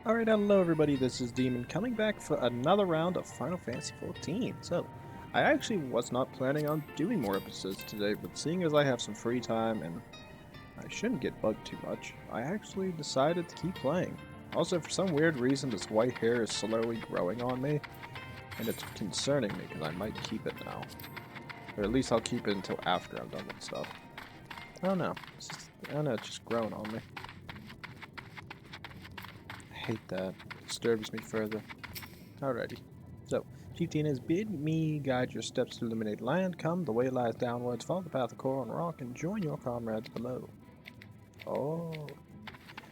Alright, hello everybody, this is Demon coming back for another round of Final Fantasy XIV. So, I actually was not planning on doing more episodes today, but seeing as I have some free time and I shouldn't get bugged too much, I actually decided to keep playing. Also, for some weird reason, this white hair is slowly growing on me, and it's concerning me because I might keep it now. Or at least I'll keep it until after I'm done with stuff. I don't know, it's just growing on me. I hate that. It disturbs me further. Alrighty. So, Chieftain has bid me guide your steps to illuminate land. Come, the way lies downwards. Follow the path of coral and rock and join your comrades below. Oh.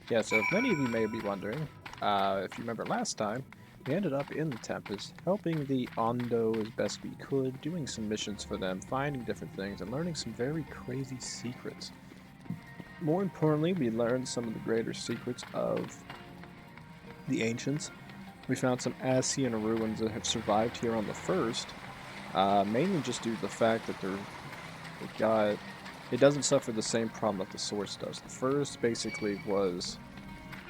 Yeah, so many of you may be wondering, if you remember last time, we ended up in the Tempest, helping the Ondo as best we could, doing some missions for them, finding different things, and learning some very crazy secrets. More importantly, we learned some of the greater secrets of the Ancients. We found some Ascian ruins that have survived here on the first, mainly just due to the fact that it doesn't suffer the same problem that the source does. The first basically was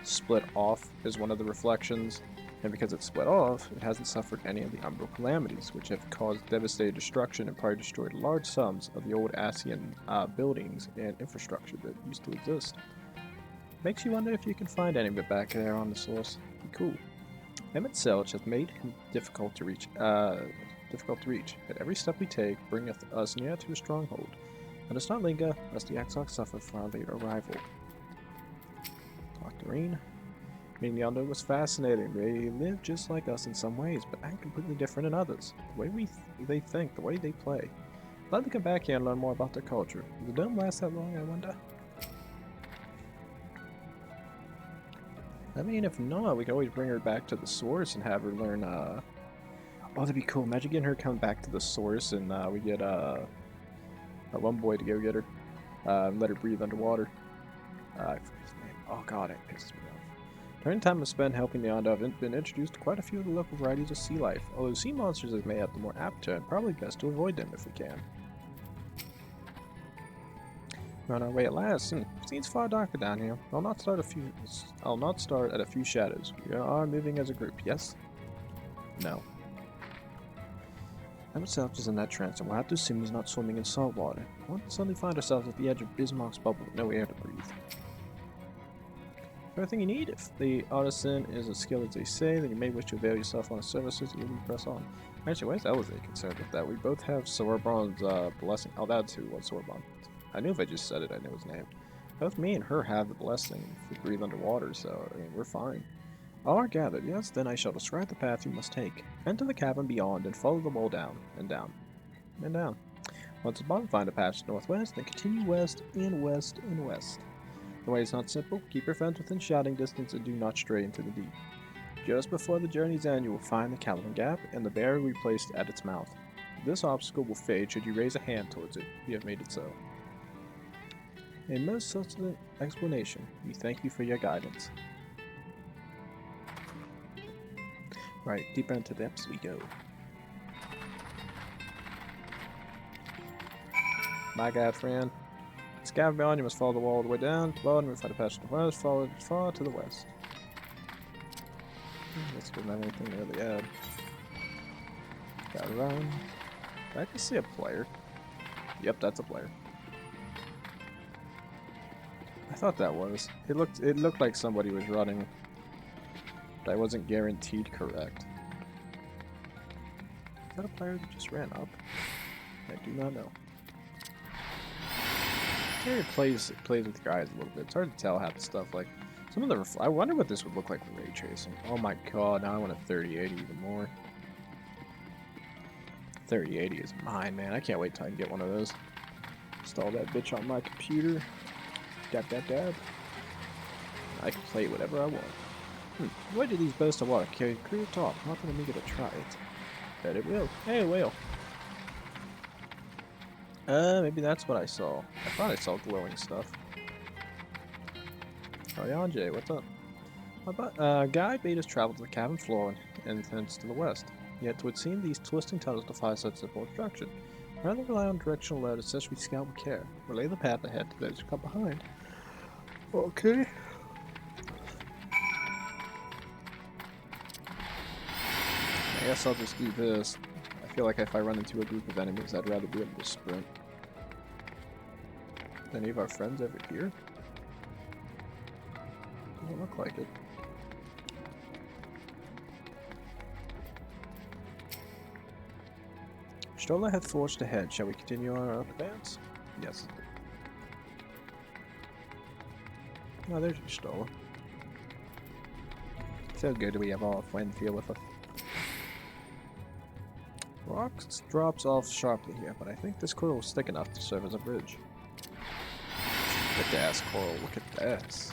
split off as one of the reflections, and because it's split off, it hasn't suffered any of the Umbral Calamities, which have caused devastating destruction and probably destroyed large sums of the old Ascian buildings and infrastructure that used to exist. Makes you wonder if you can find any of it back there on the source. Be cool. Him itself has made him difficult to reach. At every step we take, bringeth us near to a stronghold. Let us not linger, lest the Exarch suffer for our later arrival. Doctorine. Meeting the Undo was fascinating. They live just like us in some ways, but act completely different in others. The way they think, the way they play. I'd like to come back here and learn more about their culture. Will the dome last that long, I wonder? I mean, if not, we can always bring her back to the source and have her learn, Oh, that'd be cool. Imagine getting her come back to the source and, we get, our one boy to go get her. And let her breathe underwater. I forget his name. Oh god, it pisses me off. During the time I spent helping the Ondo, I've been introduced to quite a few of the local varieties of sea life. Although sea monsters may have the more apt turn, probably best to avoid them if we can. We're on our way at last. Seems far darker down here. I'll not start at a few shadows. We are moving as a group, yes? No. I myself is in that trance, and we'll have to assume he's not swimming in salt water. I want to suddenly find ourselves at the edge of Bismarck's bubble with no air to breathe. Everything you need. If the artisan is as skilled as they say, then you may wish to avail yourself on his services and you'll press on. Actually, why is Elizabeth concerned with that? We both have Sorbonne's blessing. Oh, that's who was Sorbonne. I knew if I just said it, I knew his name. Both me and her have the blessing if we breathe underwater, so I mean, we're fine. All are gathered. Yes, then I shall describe the path you must take. Enter the cavern beyond and follow the wall down, and down, and down. Once at the bottom, find a passage northwest, then continue west, and west, and west. The way is not simple. Keep your friends within shouting distance and do not stray into the deep. Just before the journey's end, you will find the Calavan Gap and the barrier we placed at its mouth. This obstacle will fade should you raise a hand towards it. We have made it so. A most succinct explanation. We thank you for your guidance. Right, deeper into the depths we go. My God, friend. Scav beyond, you must follow the wall all the way down. To the bottom, we find a passage to the west, follow it far to the west. Let's go, not anything to really add. Gotta run. Did I just see a player? Yep, that's a player. I thought that was. It looked like somebody was running, but I wasn't guaranteed correct. Is that a player that just ran up? I do not know. It plays with your eyes a little bit. It's hard to tell how the stuff like some of the. I wonder what this would look like with ray tracing. Oh my god! Now I want a 3080 even more. 3080 is mine, man. I can't wait till I can get one of those. Install that bitch on my computer. Dab dab dab. I can play whatever I want. Why do these boats of water carry clear top? Not gonna make it a try it. Bet it will. Hey, it will. Maybe that's what I saw. I thought I saw glowing stuff. Oh, Yanje, what's up? Guy bade us travel to the cabin floor and thence to the west. Yet it would seem these twisting tunnels defy such simple instruction. Rather rely on directional letters such we scout with care. Relay the path ahead to those who come behind. Okay. I guess I'll just do this. I feel like if I run into a group of enemies, I'd rather be able to sprint. Any of our friends ever here? Doesn't look like it. Stola had forged ahead. Shall we continue our advance? Yes. Oh, there's your Stola. So good we have all friends here with us. Rocks drops off sharply here, but I think this coral is thick enough to serve as a bridge. Look at this coral, look at this.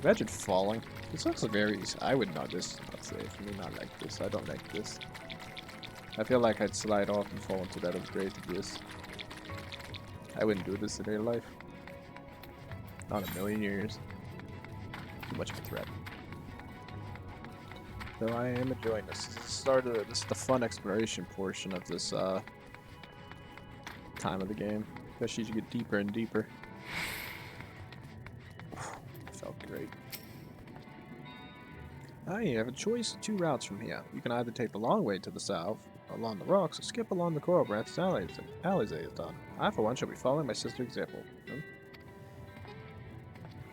Imagine falling. This looks very easy. I would not this. Let's say for me not like this. I don't like this. I feel like I'd slide off and fall into that upgrade to this. I wouldn't do this in real life. Not a million years. Too much of a threat. Though I am enjoying this. This is the fun exploration portion of this time of the game. Especially as you get deeper and deeper. Felt great. You have a choice of 2 routes from here. You can either take the long way to the south, along the rocks, or skip along the coral branch alleys is done. I, for one, shall be following my sister's example.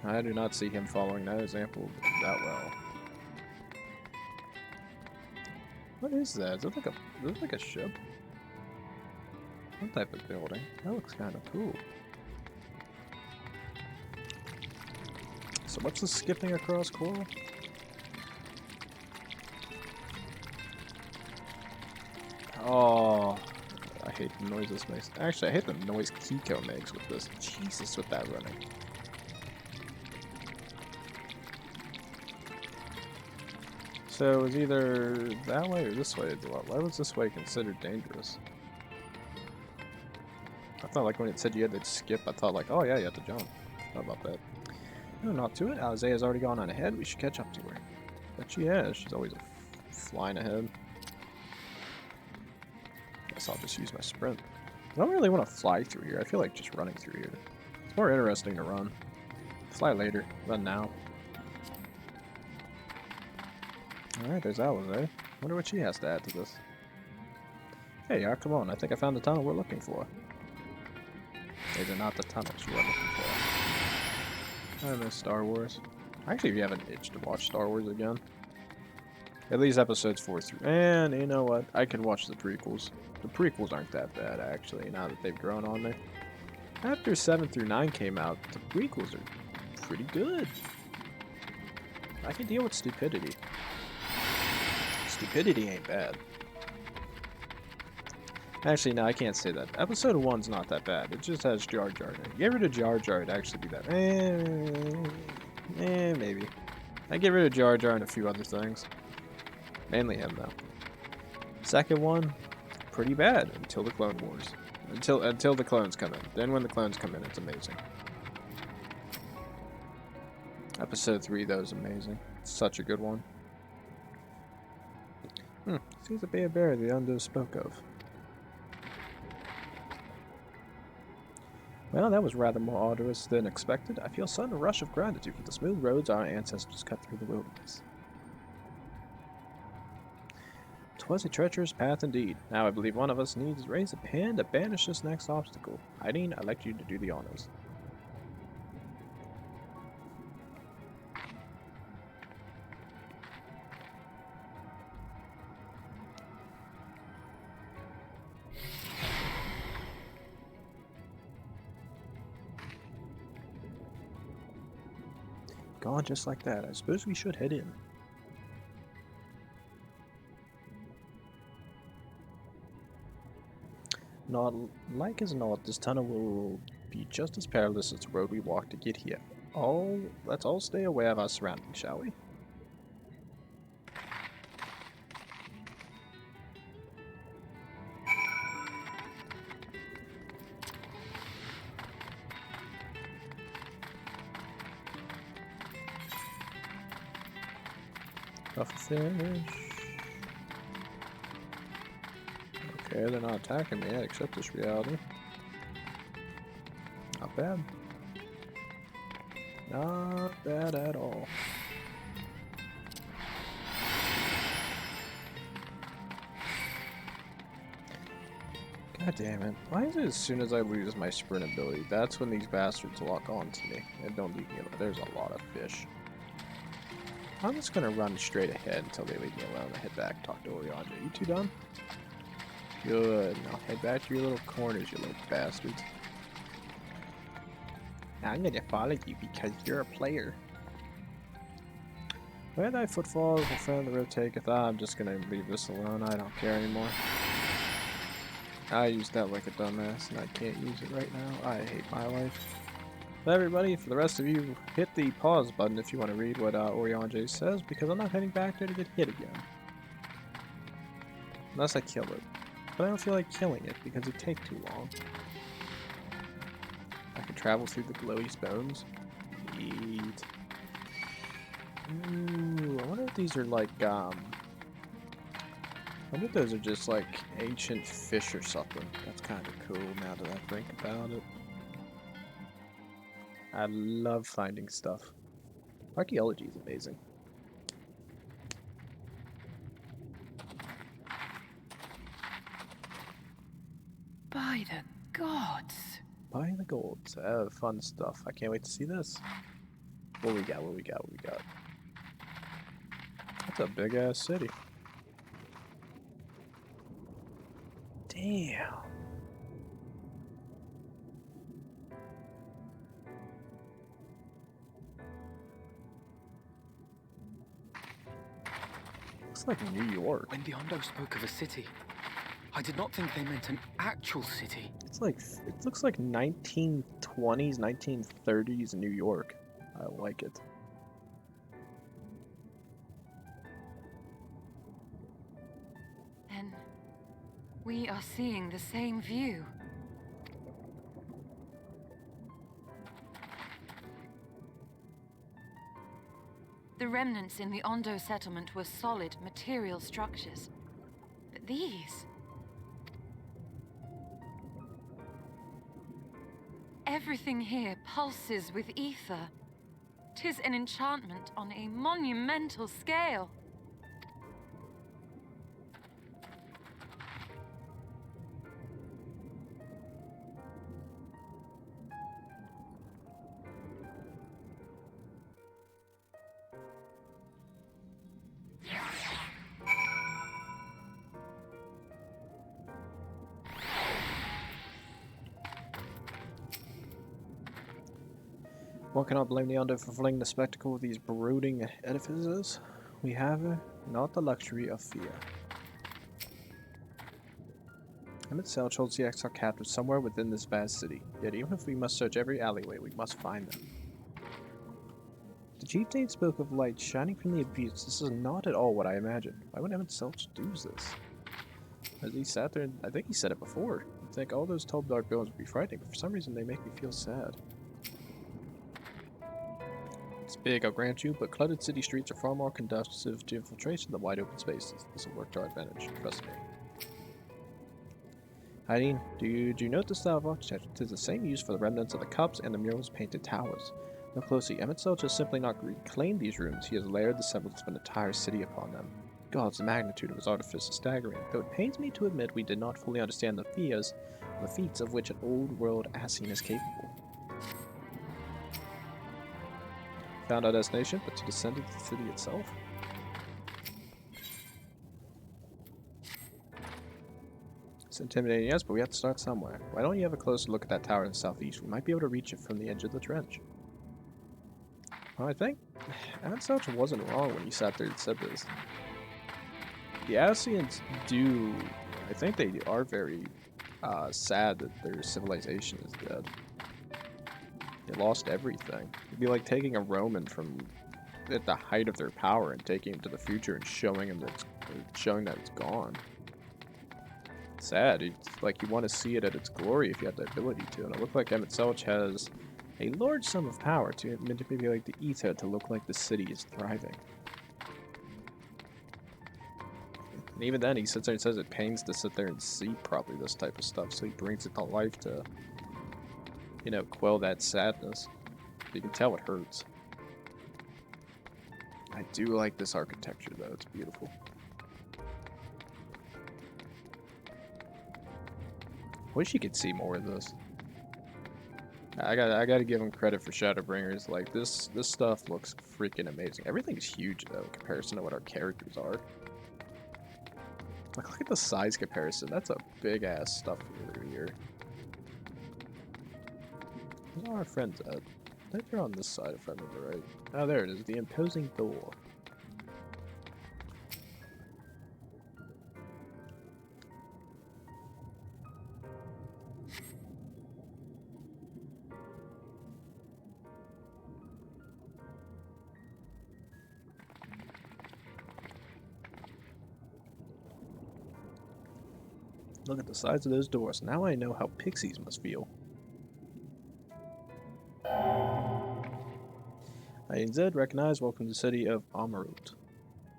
I do not see him following that example that well. What is that? Is it like a ship? What type of building? That looks kind of cool. So what's the skipping across coral? Oh, I hate the noise this makes. Actually, I hate the noise Kiko makes with this. Jesus, with that running. So it's either that way or this way. Why was this way considered dangerous? I thought like when it said you had to skip, I thought like, oh yeah, you have to jump. How about that? No, not to it. Eorzea's already gone on ahead. We should catch up to her. But she has. She's always flying ahead. Guess I'll just use my sprint. I don't really want to fly through here. I feel like just running through here. It's more interesting to run. Fly later. Run now. Alright, there's Eorze. Wonder what she has to add to this. Hey, yeah, come on. I think I found the tunnel we're looking for. These are not the tunnels you are looking for. I miss Star Wars. Actually, if you have an itch to watch Star Wars again. At least episodes 4 through... And, you know what? I can watch the prequels. The prequels aren't that bad, actually, now that they've grown on me. After 7 through 9 came out, the prequels are pretty good. I can deal with stupidity. Stupidity ain't bad. Actually, no, I can't say that. Episode 1's not that bad. It just has Jar Jar in it. Get rid of Jar Jar, it'd actually be better. Maybe. I get rid of Jar Jar and a few other things. Mainly him, though. Second one, pretty bad until the Clone Wars. Until the clones come in. Then when the clones come in, it's amazing. Episode 3, though, is amazing. It's such a good one. Seems to be a bear the Undo spoke of. Well, that was rather more arduous than expected. I feel a sudden rush of gratitude for the smooth roads our ancestors cut through the wilderness. 'Twas a treacherous path indeed. Now I believe one of us needs to raise a pen to banish this next obstacle. Hydaelyn, I'd like you to do the honors. Gone just like that. I suppose we should head in. Not like as not, this tunnel will be just as perilous as the road we walked to get here. Let's all stay aware of our surroundings, shall we? Fish. Okay, they're not attacking me. I accept this reality. Not bad. Not bad at all. God damn it. Why is it as soon as I lose my sprint ability, that's when these bastards lock on to me and don't leave me alone? There's a lot of fish. I'm just gonna run straight ahead until they leave me alone and head back, talk to Eorzeea. You two done? Good. Now head back to your little corners, you little bastards. I'm gonna follow you because you're a player. Where thy foot falls will find the road taketh. I'm just gonna leave this alone. I don't care anymore. I used that like a dumbass, and I can't use it right now. I hate my life. But everybody, for the rest of you, hit the pause button if you want to read what Eorzeea says, because I'm not heading back there to get hit again. Unless I kill it. But I don't feel like killing it, because it'd take too long. I can travel through the glowy stones. Neat. Ooh, I wonder if these are like, I wonder if those are just like ancient fish or something. That's kind of cool now that I think about it. I love finding stuff. Archaeology is amazing. By the gods. By the gods. Fun stuff. I can't wait to see this. What we got, what we got, what we got. That's a big ass city. Damn. Looks like New York. When the Ondo spoke of a city, I did not think they meant an actual city. It's like, it looks like 1920s, 1930s New York. I like it. Then we are seeing the same view. The remnants in the Ondo settlement were solid material structures. But these... everything here pulses with ether. 'Tis an enchantment on a monumental scale. One cannot blame the Ondo for fleeing the spectacle of these brooding edifices. We have not the luxury of fear. Emet holds the exile captive somewhere within this vast city. Yet even if we must search every alleyway, we must find them. The chieftain spoke of light shining from the abyss. This is not at all what I imagined. Why would Emet do this? As he sat there, and I think he said it before. You'd think all those tall dark buildings would be frightening, but for some reason they make me feel sad. It's big, I'll grant you, but cluttered city streets are far more conducive to infiltration than wide open spaces. This will work to our advantage, trust me. Hydaelyn, do you note the style of architecture? It is the same used for the remnants of the cups and the murals painted towers. Look closely, Emet has simply not reclaimed these rooms, he has layered the semblance of an entire city upon them. Gods, the magnitude of his artifice is staggering, though it pains me to admit we did not fully understand the feats of which an old-world Ascian is capable. Found our destination, but to descend into the city itself? It's intimidating, yes, but we have to start somewhere. Why don't you have a closer look at that tower in the southeast? We might be able to reach it from the edge of the trench. Well, I think Emet wasn't wrong when he sat there and said this. The Ascians do... I think they are very sad that their civilization is dead. They lost everything. It'd be like taking a Roman from at the height of their power and taking him to the future and showing him that it's gone. Sad. It's like you want to see it at its glory if you have the ability to. And it looks like Emet has a large sum of power to maybe like the ether to look like the city is thriving. And even then, he sits there and says it pains to sit there and see probably this type of stuff, so he brings it to life to, you know, quell that sadness. You can tell it hurts. I do like this architecture, though. It's beautiful. Wish you could see more of this. I gotta give them credit for Shadowbringers. Like this stuff looks freaking amazing. Everything's huge though in comparison to what our characters are. Like look at the size comparison. That's a big ass stuff over here. Where's all our friends at? I think they're on this side if I remember right. Oh, there it is. The imposing door. Look at the size of those doors. Now I know how pixies must feel. I am Zhed, recognize, welcome to the city of Amaurot.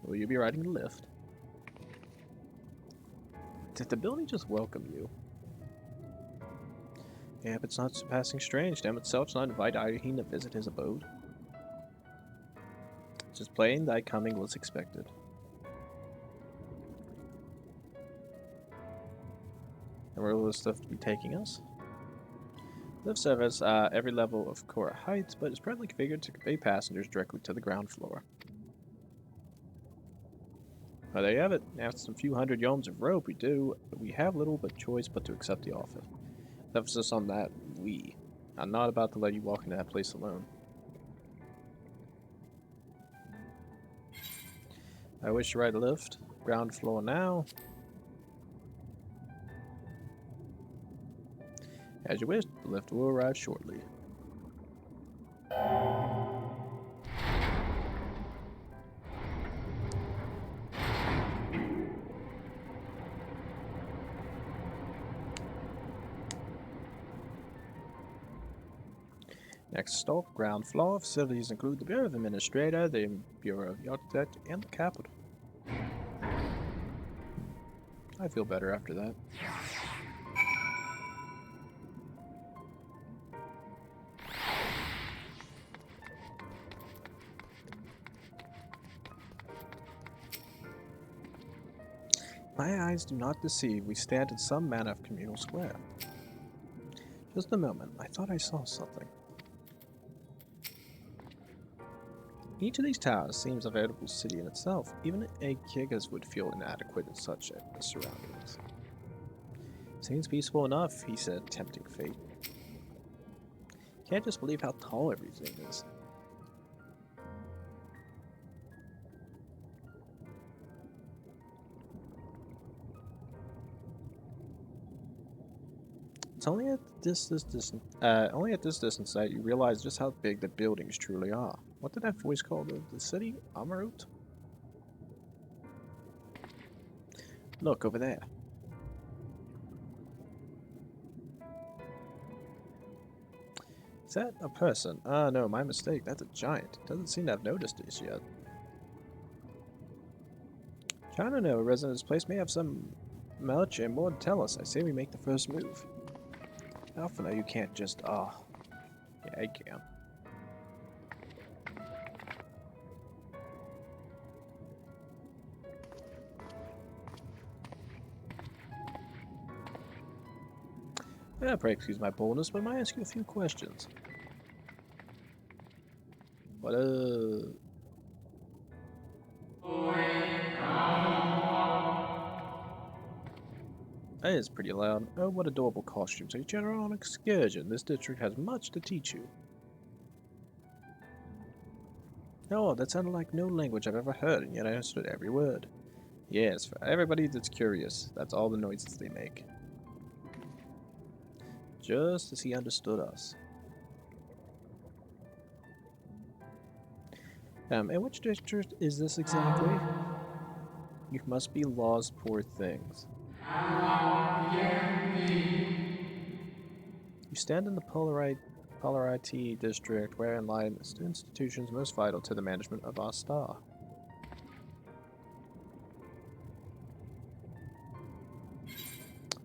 Will you be riding the lift? Did the building just welcome you? Yeah, but it's not surpassing strange. Damn itself does not invite Hydaelyn to visit his abode. Just plain thy coming was expected. And where will this stuff be taking us? Lift service every level of core height, but is presently configured to convey passengers directly to the ground floor. Well, there you have it. After some few hundred yards of rope, we have little but choice but to accept the offer. Emphasis on that, we. I'm not about to let you walk into that place alone. I wish to ride a lift. Ground floor now. As you wish, the lift will arrive shortly. Next stop, ground floor. Facilities include the Bureau of Administrator, the Bureau of Eorzea, and the capital. I feel better after that. My eyes do not deceive. We stand in some manner of communal square. Just a moment. I thought I saw something. Each of these towers seems a veritable city in itself. Even a Kigas would feel inadequate in such surroundings. Seems peaceful enough, he said, tempting fate. Can't just believe how tall everything is. It's only at this distance that you realize just how big the buildings truly are. What did that voice call the city? Amaurot? Look over there. Is that a person? Ah, no, my mistake. That's a giant. Doesn't seem to have noticed us yet. I don't know. A resident of this place may have some much and more to tell us. I say we make the first move. Alpha, no, you can't just, yeah, I can. Yeah, pray excuse my boldness, but I might ask you a few questions. What, That is pretty loud. Oh, what adorable costumes. A general on excursion. This district has much to teach you. Oh, that sounded like no language I've ever heard, and yet I understood every word. Yes, for everybody that's curious, that's all the noises they make. Just as he understood us. And which district is this exactly? You must be lost, poor things. You stand in the Polarite district, wherein lie the institutions most vital to the management of our star.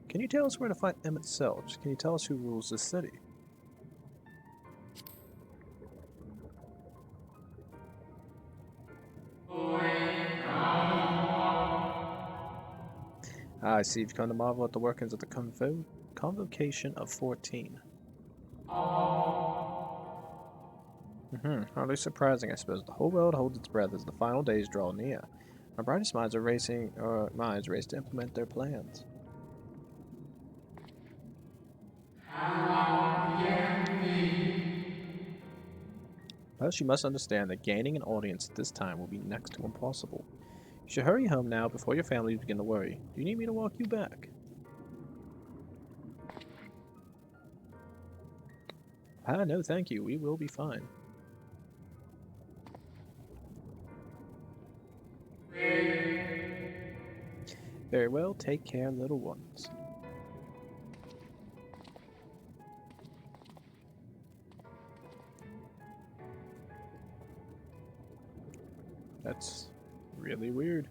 Can you tell us where to find Emmett Selch? Can you tell us who rules this city? I see you've come to marvel at the workings of the convocation of 14. Hardly surprising, I suppose. The whole world holds its breath as the final days draw near. Our brightest minds race to implement their plans. Plus, you must understand that gaining an audience at this time will be next to impossible. You should hurry home now before your families begin to worry. Do you need me to walk you back? No, thank you. We will be fine. Very well. Take care, little ones. That's really weird.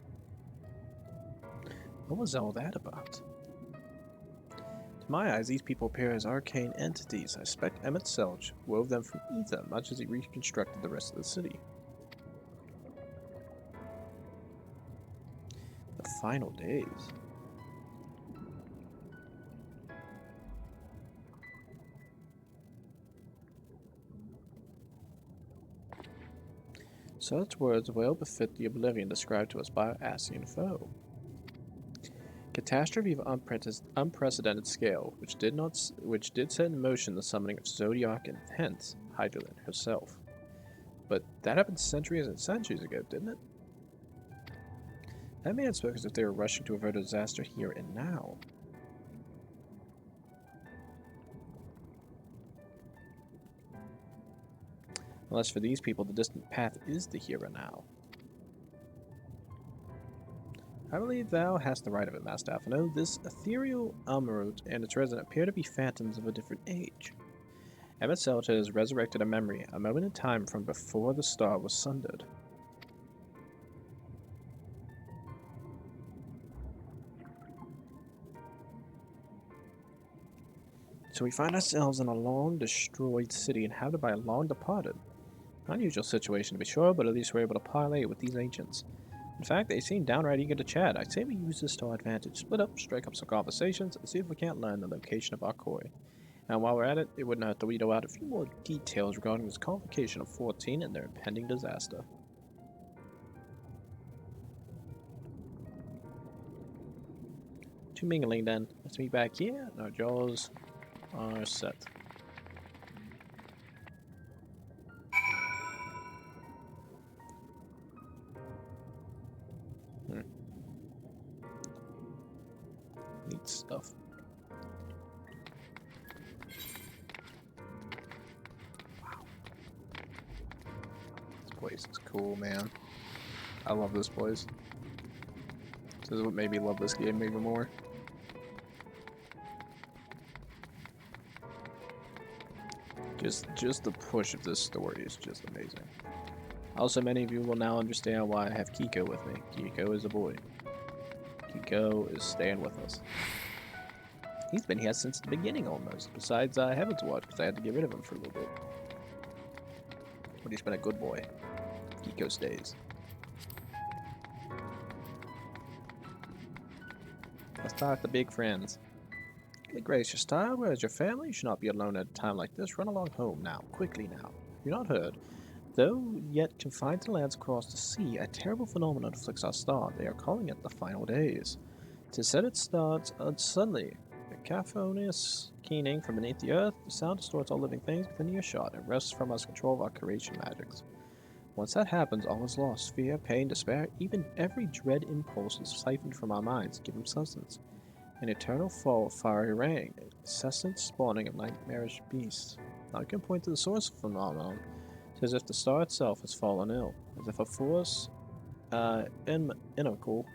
What was all that about? To my eyes, these people appear as arcane entities. I suspect Emmett Selch wove them from ether, much as he reconstructed the rest of the city. The final days. Such words well befit the oblivion described to us by our Ascian foe. Catastrophe of unprecedented scale, which did set in motion the summoning of Zodiac and hence Hydaelyn herself. But that happened centuries and centuries ago, didn't it? That man spoke as if they were rushing to avert a disaster here and now. Unless for these people, the distant path is the here and now. I believe thou hast the right of it, Master Alphino. This ethereal Amaurot and its resident appear to be phantoms of a different age. Emmett Selch has resurrected a memory, a moment in time from before the star was sundered. So we find ourselves in a long-destroyed city inhabited by a long-departed. Unusual situation to be sure, but at least we're able to parlay with these ancients. In fact, they seem downright eager to chat. I'd say we use this to our advantage. Split up, strike up some conversations, and see if we can't learn the location of our koi. And while we're at it, it wouldn't hurt to weed out a few more details regarding this convocation of 14 and their impending disaster. To mingling then. Let's meet back here, and our jaws are set. Neat stuff. Wow. This place is cool, man. I love this place. This is what made me love this game even more. Just the push of this story is just amazing. Also, many of you will now understand why I have Kiko with me. Kiko is a boy. Kiko is staying with us. He's been here since the beginning almost, besides Heaven's Watch, because I had to get rid of him for a little bit. But he's been a good boy. Kiko stays. Let's talk to big friends. Good gracious, child, where is your family? You should not be alone at a time like this. Run along home now, quickly now. You're not heard. Though yet confined to lands across the sea, a terrible phenomenon afflicts our star. They are calling it the final days. 'Tis said it starts suddenly. A cacophonous keening from beneath the earth. The sound distorts all living things within earshot and wrests from us control of our creation magics. Once that happens, all is lost. Fear, pain, despair, even every dread impulse is siphoned from our minds, give them substance. An eternal fall of fiery rain, incessant spawning of nightmarish beasts. Now I can point to the source of the phenomenon. It's as if the star itself has fallen ill, as if a force inimical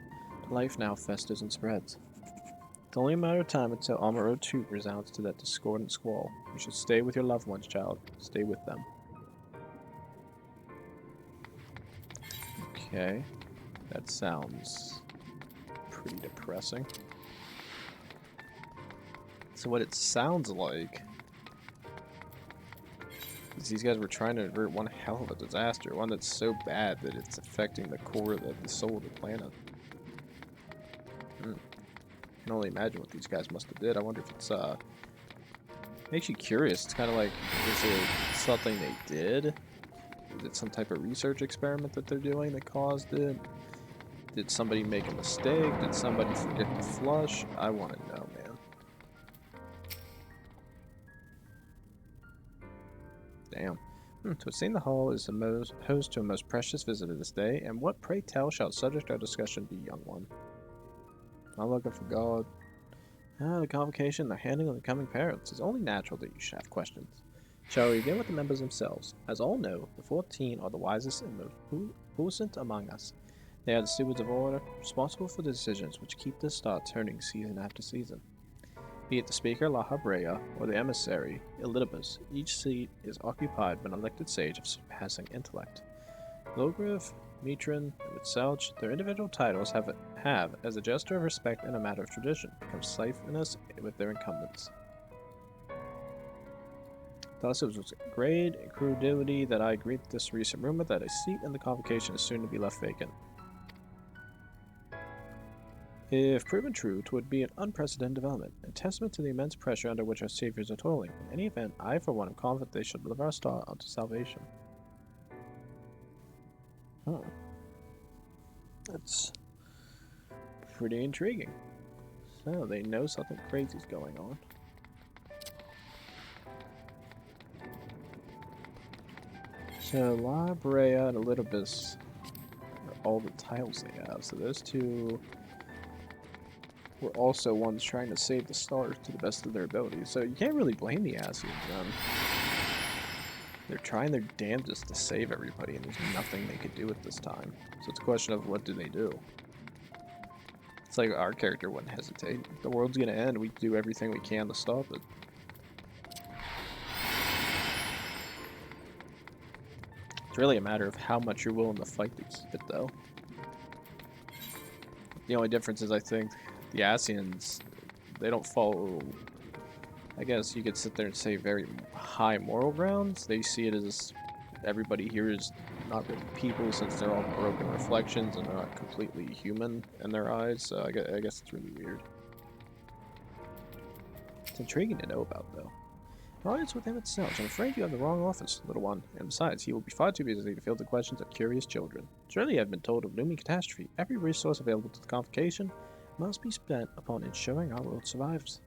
to life now festers and spreads. It's only a matter of time until Amaurot 2 resounds to that discordant squall. You should stay with your loved ones, child. Stay with them. Okay, that sounds pretty depressing. So what it sounds like is these guys were trying to avert one hell of a disaster, one that's so bad that it's affecting the core of the soul of the planet. can only imagine what these guys must have did. I wonder if it's makes you curious. It's kind of like, is it something they did? Is it some type of research experiment that they're doing that caused it? Did somebody make a mistake? Did somebody forget to flush? I want to know, man. Damn. To have seen the hall is the host to a most precious visitor this day, and what, pray tell, shall subject our discussion be, young one? I'm looking for God. The convocation, the handling of the coming parents. It's only natural that you should have questions. Shall we begin with the members themselves? As all know, the 14 are the wisest and most puissant among us. They are the stewards of order, responsible for the decisions which keep the star turning season after season. Be it the speaker, La Habrea, or the emissary, Elidibus, each seat is occupied by an elected sage of surpassing intellect. Logriv, Mitran, and Vitselch, their individual titles have, as a gesture of respect and a matter of tradition, become synonymous with their incumbents. Thus it was with great incredulity that I greet this recent rumor that a seat in the convocation is soon to be left vacant. If proven true, it would be an unprecedented development, a testament to the immense pressure under which our saviors are toiling. In any event, I for one am confident they shall deliver our star unto salvation. Huh. That's pretty intriguing. So, they know something crazy's going on. So, La Brea and Elidibus are all the titles they have. So those two were also ones trying to save the stars to the best of their abilities. So you can't really blame the Ascians. They're trying their damnedest to save everybody, and there's nothing they could do at this time. So it's a question of what do they do? It's like our character wouldn't hesitate. If the world's gonna end, we do everything we can to stop it. It's really a matter of how much you're willing to fight to keep it, though. The only difference is, I think, the Ascians, they don't follow, I guess you could sit there and say, very high moral grounds. They see it as everybody here is not really people, since they're all broken reflections and they're not completely human in their eyes. So I guess it's really weird. It's intriguing to know about, though. An audience with him itself. I'm afraid you have the wrong office, little one. And besides, he will be far too busy to field the questions of curious children. Surely you have been told of looming catastrophe. Every resource available to the convocation must be spent upon ensuring our world survives.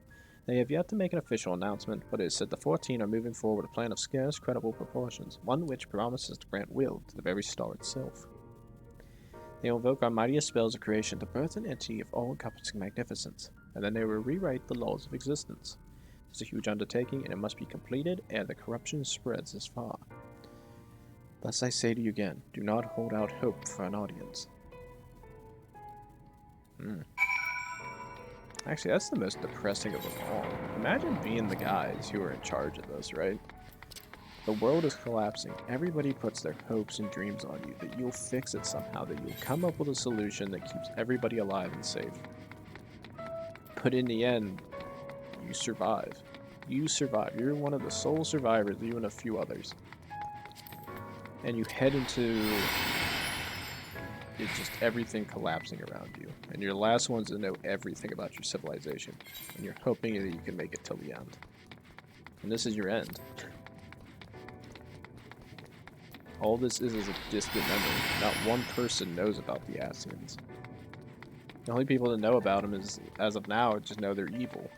They have yet to make an official announcement, but it is said the 14 are moving forward a plan of scarce, credible proportions, one which promises to grant will to the very star itself. They will invoke our mightiest spells of creation to birth an entity of all-encompassing magnificence, and then they will rewrite the laws of existence. It's a huge undertaking, and it must be completed ere the corruption spreads as far. Thus I say to you again, do not hold out hope for an audience. Actually, that's the most depressing of them all. Imagine being the guys who are in charge of this, right? The world is collapsing. Everybody puts their hopes and dreams on you, that you'll fix it somehow, that you'll come up with a solution that keeps everybody alive and safe. But in the end, you survive. You survive. You're one of the sole survivors, you and a few others. And you head into it's just everything collapsing around you. And you're the last ones to know everything about your civilization. And you're hoping that you can make it till the end. And this is your end. All this is a distant memory. Not one person knows about the Ascians. The only people that know about them is, as of now, just know they're evil.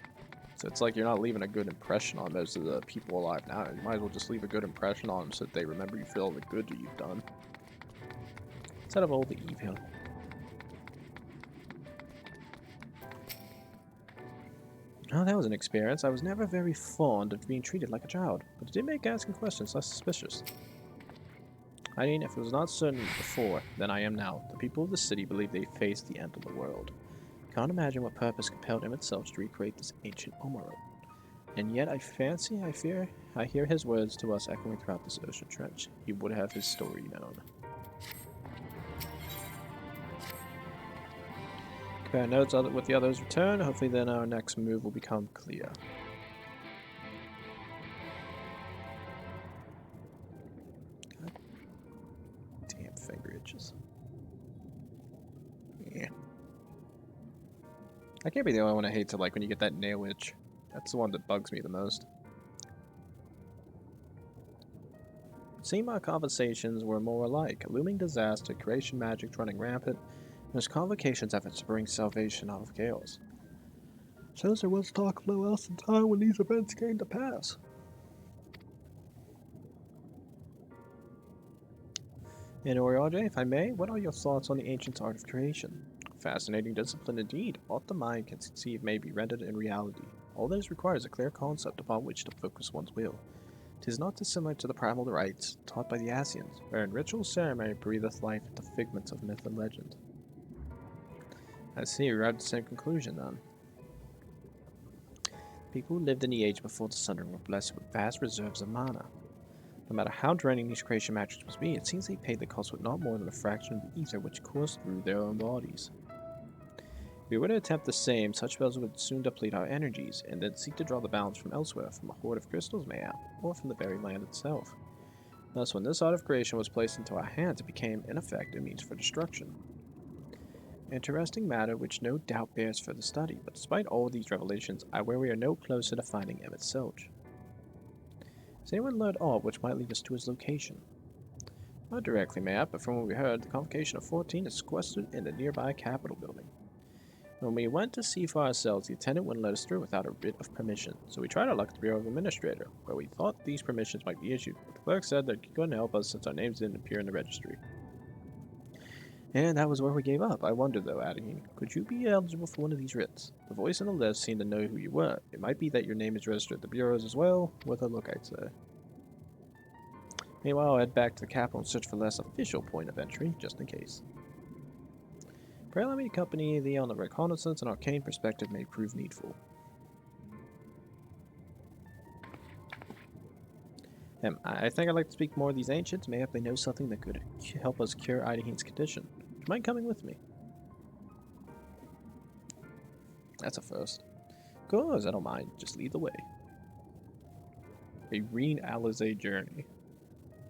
So it's like you're not leaving a good impression on most of the people alive now. You might as well just leave a good impression on them so that they remember you for all the good that you've done. Instead of all the evil. Oh, that was an experience. I was never very fond of being treated like a child, but it did make asking questions less suspicious. I mean, if it was not certain before, then I am now. The people of the city believe they face the end of the world. Can't imagine what purpose compelled him itself to recreate this ancient Amaurot. And yet I hear his words to us echoing throughout this ocean trench. He would have his story known. Compare notes with the others return. Hopefully then our next move will become clear. God damn finger itches. Yeah. I can't be the only one I hate to like when you get that nail itch. That's the one that bugs me the most. It seemed our conversations were more alike. A looming disaster, creation magic running rampant, and his convocation's efforts to bring salvation out of chaos. Shows there was talk of no else in time when these events came to pass. In Eorzeea, if I may, what are your thoughts on the ancient art of creation? Fascinating discipline indeed. What the mind can conceive may be rendered in reality. All that is required is a clear concept upon which to focus one's will. 'Tis not dissimilar to the primal rites taught by the Ascians, wherein ritual ceremony breatheth life into figments of myth and legend. I see, we're at the same conclusion then. People who lived in the age before the Sundering were blessed with vast reserves of mana. No matter how draining these creation magics must be, it seems they paid the cost with not more than a fraction of the ether which coursed through their own bodies. If we were to attempt the same, such spells would soon deplete our energies, and then seek to draw the balance from elsewhere, from a hoard of crystals mayhap, or from the very land itself. Thus, when this art of creation was placed into our hands, it became, in effect, a means for destruction. Interesting matter which no doubt bears further study, but despite all these revelations, I wear we are no closer to finding Emmett Silch. Has anyone learned aught which might lead us to his location? Not directly, mayhap, but from what we heard, the convocation of 14 is sequestered in the nearby Capitol building. When we went to see for ourselves, the attendant wouldn't let us through without a writ of permission, so we tried our luck at the Bureau of Administrator, where we thought these permissions might be issued, but the clerk said that he couldn't help us since our names didn't appear in the registry. And that was where we gave up. I wonder though, Hydaelyn, could you be eligible for one of these writs? The voice on the left seemed to know who you were. It might be that your name is registered at the bureaus as well. Worth a look, I'd say. Meanwhile, I'll head back to the capital and search for less official point of entry, just in case. Pray let me accompany thee on the reconnaissance, an arcane perspective may prove needful. I think I'd like to speak more of these ancients. Mayhap they know something that could help us cure Hydaelyn's condition. Do you mind coming with me? That's a first. Of course, I don't mind. Just lead the way. A Reen Alizé journey.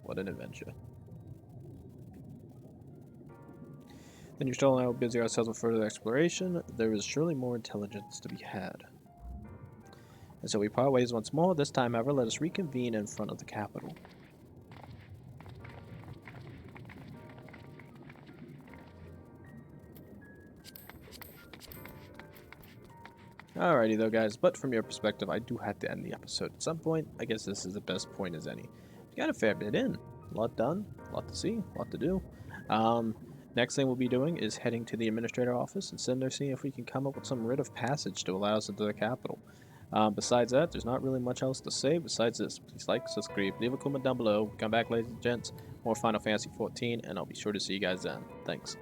What an adventure. Then you're still and I will busy ourselves with further exploration. There is surely more intelligence to be had. And so we part ways once more. This time, however, let us reconvene in front of the capital. Alrighty though, guys, but from your perspective, I do have to end the episode at some point. I guess this is the best point as any. We got a fair bit in. A lot done, a lot to see, a lot to do. Next thing we'll be doing is heading to the administrator office and sitting there seeing if we can come up with some writ of passage to allow us into the capital. Besides that, there's not really much else to say besides this. Please like, subscribe, leave a comment down below. Come back, ladies and gents. More Final Fantasy XIV, and I'll be sure to see you guys then. Thanks.